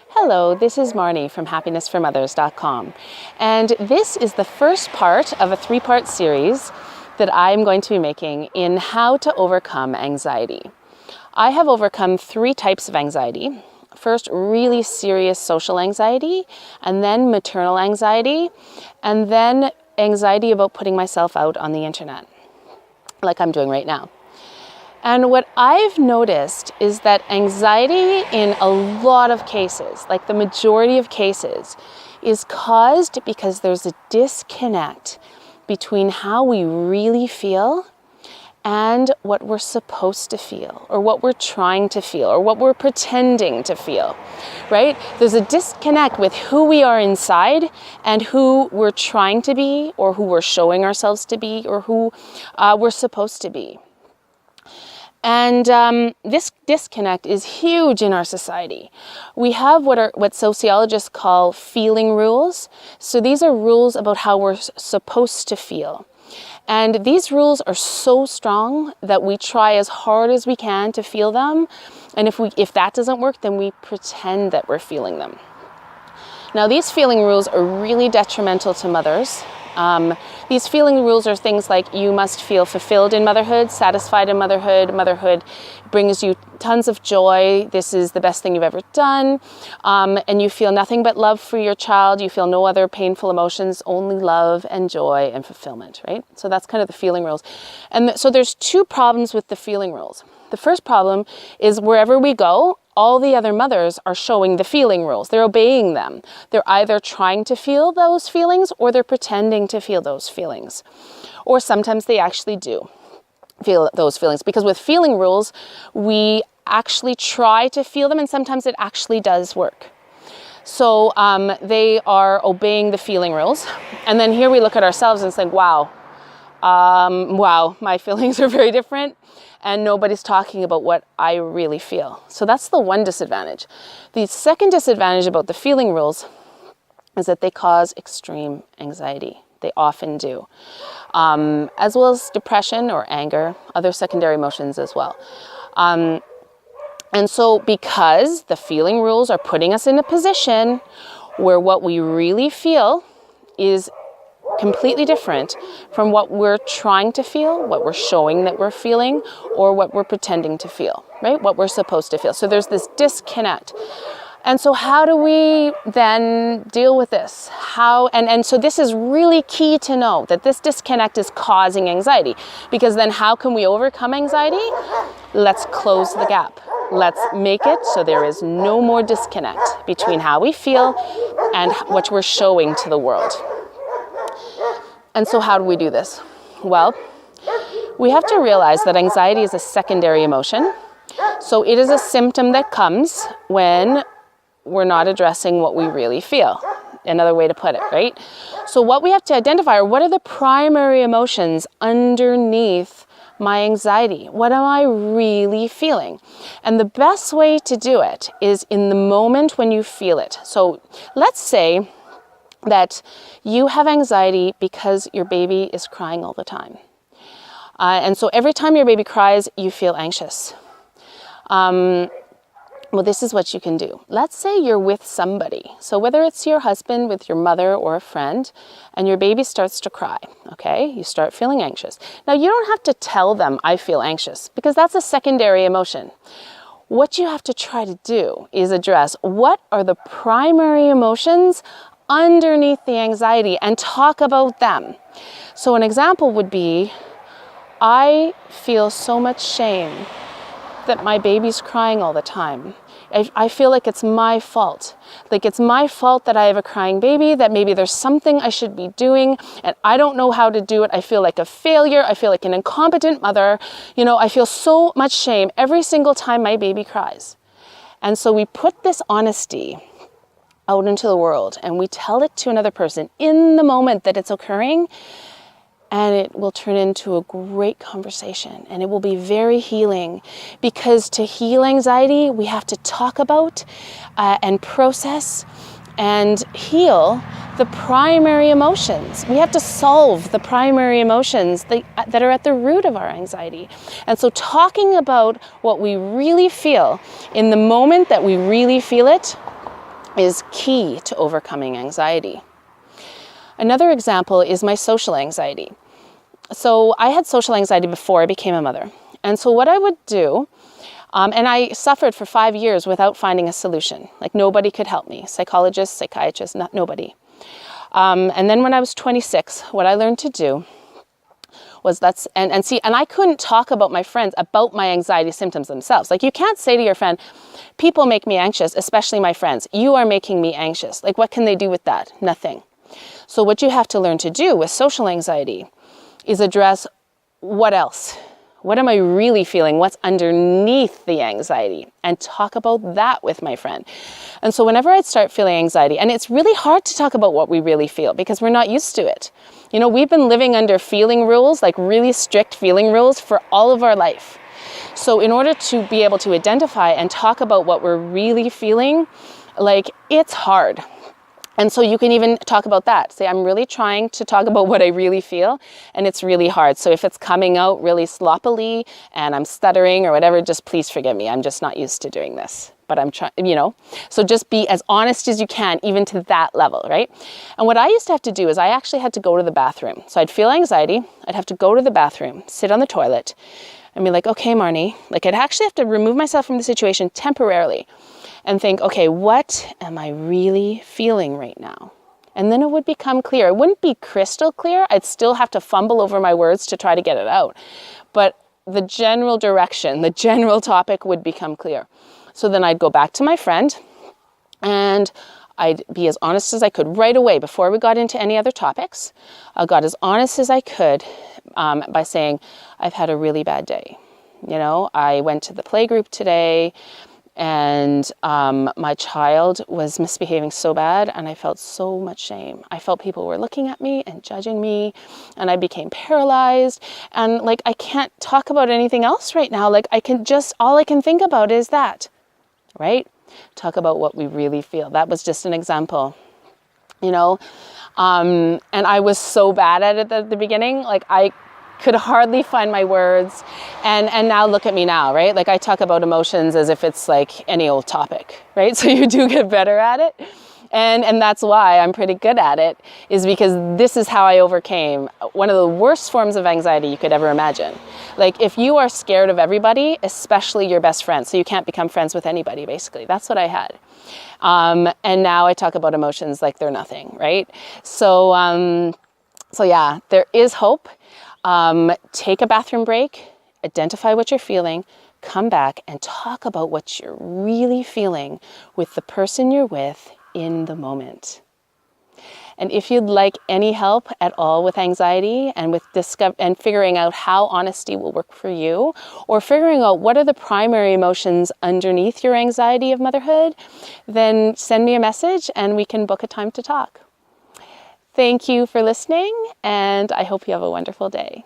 Hello, this is Marnie from happinessformothers.com, and this is the first part of a three-part series that I'm going to be making in how to overcome anxiety. I have overcome 3 types of anxiety. First, really serious social anxiety, and then maternal anxiety, and then anxiety about putting myself out on the internet, like I'm doing right now. And what I've noticed is that anxiety in a lot of cases, like the majority of cases, is caused because there's a disconnect between how we really feel and what we're supposed to feel, or what we're trying to feel, or what we're pretending to feel, right? There's a disconnect with who we are inside and who we're trying to be, or who we're showing ourselves to be, or who we're supposed to be. And this disconnect is huge in our society. We have what sociologists call feeling rules. So these are rules about how we're supposed to feel. And these rules are so strong that we try as hard as we can to feel them. And if that doesn't work, then we pretend that we're feeling them. Now, these feeling rules are really detrimental to mothers. These feeling rules are things like you must feel fulfilled in motherhood, satisfied in motherhood. Motherhood brings you tons of joy. This is the best thing you've ever done. And you feel nothing but love for your child. You feel no other painful emotions, only love and joy and fulfillment, right? So that's kind of the feeling rules. And so there's 2 problems with the feeling rules. The first problem is wherever we go, all the other mothers are showing the feeling rules. They're obeying them. They're either trying to feel those feelings or they're pretending to feel those feelings. Or sometimes they actually do feel those feelings. Because with feeling rules, we actually try to feel them, and sometimes it actually does work. So they are obeying the feeling rules. And then here we look at ourselves and think, wow, my feelings are very different. And nobody's talking about what I really feel. So that's the one disadvantage. The second disadvantage about the feeling rules is that they cause extreme anxiety. They often do. As well as depression or anger, other secondary emotions as well. And so because the feeling rules are putting us in a position where what we really feel is completely different from what we're trying to feel, what we're showing that we're feeling, or what we're pretending to feel, right? What we're supposed to feel. So there's this disconnect. And so how do we then deal with this? And so this is really key to know that this disconnect is causing anxiety, because then how can we overcome anxiety? Let's close the gap. Let's make it so there is no more disconnect between how we feel and what we're showing to the world. And so how do we do this? Well, we have to realize that anxiety is a secondary emotion. So it is a symptom that comes when we're not addressing what we really feel. Another way to put it, right? So what we have to identify are what are the primary emotions underneath my anxiety? What am I really feeling? And the best way to do it is in the moment when you feel it. So let's say that you have anxiety because your baby is crying all the time. And so every time your baby cries, you feel anxious. Well, this is what you can do. Let's say you're with somebody. So whether it's your husband, with your mother, or a friend, and your baby starts to cry, okay? You start feeling anxious. Now, you don't have to tell them, I feel anxious, because that's a secondary emotion. What you have to try to do is address what are the primary emotions underneath the anxiety and talk about them. So an example would be, I feel so much shame that my baby's crying all the time. I feel like it's my fault. Like it's my fault that I have a crying baby, that maybe there's something I should be doing and I don't know how to do it. I feel like a failure. I feel like an incompetent mother. I feel so much shame every single time my baby cries. And so we put this honesty out into the world and we tell it to another person in the moment that it's occurring, and it will turn into a great conversation, and it will be very healing, because to heal anxiety we have to talk about and process and heal the primary emotions. We have to solve the primary emotions that are at the root of our anxiety. And so talking about what we really feel in the moment that we really feel it is key to overcoming anxiety. Another example is my social anxiety. So I had social anxiety before I became a mother. And so what I would do, and I suffered for 5 years without finding a solution. Like nobody could help me. Psychologists, psychiatrists, nobody. And then when I was 26, what I learned to do was and I couldn't talk about my friends about my anxiety symptoms themselves. Like you can't say to your friend, people make me anxious, especially my friends. You are making me anxious. Like what can they do with that? Nothing. So what you have to learn to do with social anxiety is address what else? What am I really feeling? What's underneath the anxiety? And talk about that with my friend. And so whenever I'd start feeling anxiety, and it's really hard to talk about what we really feel because we're not used to it. You know, we've been living under feeling rules, like really strict feeling rules for all of our life. So in order to be able to identify and talk about what we're really feeling, like it's hard. And so you can even talk about that. Say, I'm really trying to talk about what I really feel, and it's really hard. So if it's coming out really sloppily and I'm stuttering or whatever, just please forgive me. I'm just not used to doing this. But I'm trying, you know. So just be as honest as you can, even to that level, right? And what I used to have to do is I actually had to go to the bathroom. So I'd feel anxiety. I'd have to go to the bathroom, sit on the toilet, and be like, okay, Marnie. Like I'd actually have to remove myself from the situation temporarily and think, okay, what am I really feeling right now? And then it would become clear. It wouldn't be crystal clear. I'd still have to fumble over my words to try to get it out. But the general direction, the general topic would become clear. So then I'd go back to my friend and I'd be as honest as I could right away before we got into any other topics. I got as honest as I could by saying, I've had a really bad day. You know, I went to the playgroup today and my child was misbehaving so bad and I felt so much shame. I felt people were looking at me and judging me and I became paralyzed and like I can't talk about anything else right now. Like all I can think about is that, right? Talk about what we really feel. That was just an example, you know? And I was so bad at it at the beginning. Like I could hardly find my words. And now look at me now, right? Like I talk about emotions as if it's like any old topic, right? So you do get better at it. And that's why I'm pretty good at it, is because this is how I overcame one of the worst forms of anxiety you could ever imagine. Like if you are scared of everybody, especially your best friend, so you can't become friends with anybody, basically. That's what I had. And now I talk about emotions like they're nothing, right? So yeah, there is hope. Take a bathroom break, identify what you're feeling, come back and talk about what you're really feeling with the person you're with in the moment. And if you'd like any help at all with anxiety and with and figuring out how honesty will work for you, or figuring out what are the primary emotions underneath your anxiety of motherhood, then send me a message and we can book a time to talk. Thank you for listening, and I hope you have a wonderful day.